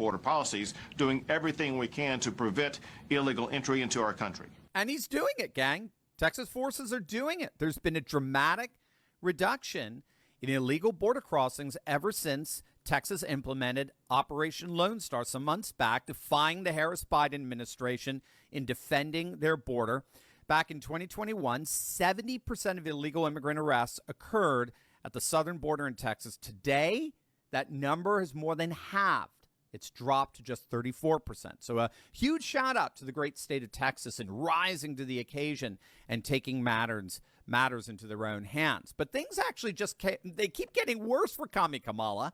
border policies, doing everything we can to prevent illegal entry into our country. And he's doing it, gang. Texas forces are doing it. There's been a dramatic reduction in illegal border crossings ever since Texas implemented Operation Lone Star some months back, defying the Harris-Biden administration in defending their border. Back in 2021, 70% of illegal immigrant arrests occurred at the southern border in Texas. Today, that number has more than halved. It's dropped to just 34%. So a huge shout out to the great state of Texas in rising to the occasion and taking matters into their own hands. But things actually they keep getting worse for Kamala.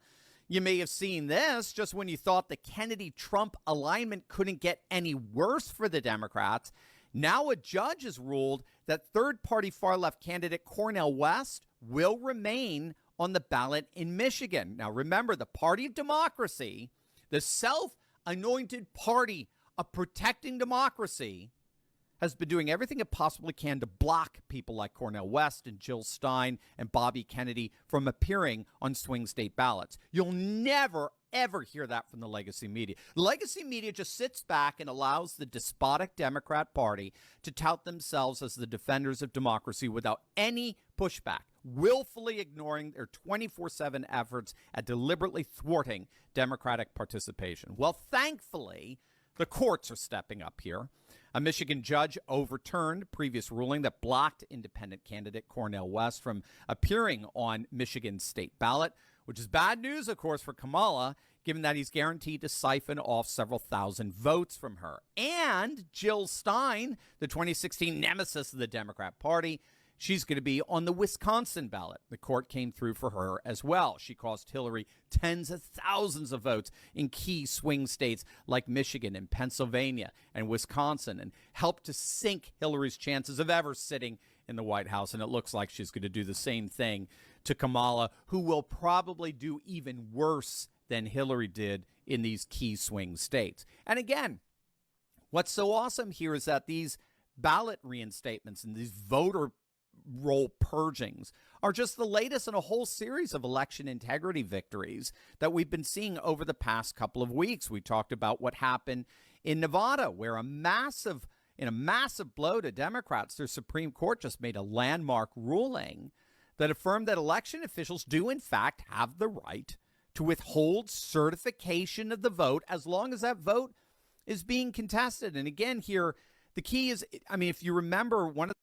You may have seen this just when you thought the Kennedy-Trump alignment couldn't get any worse for the Democrats. Now a judge has ruled that third-party far-left candidate Cornel West will remain on the ballot in Michigan. Now remember, the Party of Democracy, the self-anointed party of protecting democracy, has been doing everything it possibly can to block people like Cornel West and Jill Stein and Bobby Kennedy from appearing on swing state ballots. You'll never, ever hear that from the legacy media. The legacy media just sits back and allows the despotic Democrat Party to tout themselves as the defenders of democracy without any pushback, willfully ignoring their 24/7 efforts at deliberately thwarting Democratic participation. Well, thankfully, the courts are stepping up here. A Michigan judge overturned a previous ruling that blocked independent candidate Cornel West from appearing on Michigan's state ballot, which is bad news, of course, for Kamala, given that he's guaranteed to siphon off several thousand votes from her. And Jill Stein, the 2016 nemesis of the Democrat Party, she's going to be on the Wisconsin ballot. The court came through for her as well. She cost Hillary tens of thousands of votes in key swing states like Michigan and Pennsylvania and Wisconsin, and helped to sink Hillary's chances of ever sitting in the White House. And it looks like she's going to do the same thing to Kamala, who will probably do even worse than Hillary did in these key swing states. And again, what's so awesome here is that these ballot reinstatements and these voter roll purgings are just the latest in a whole series of election integrity victories that we've been seeing over the past couple of weeks. We talked about what happened in Nevada, where in a massive blow to Democrats, their Supreme Court just made a landmark ruling that affirmed that election officials do in fact have the right to withhold certification of the vote as long as that vote is being contested. And again, here, the key is, I mean, if you remember, one of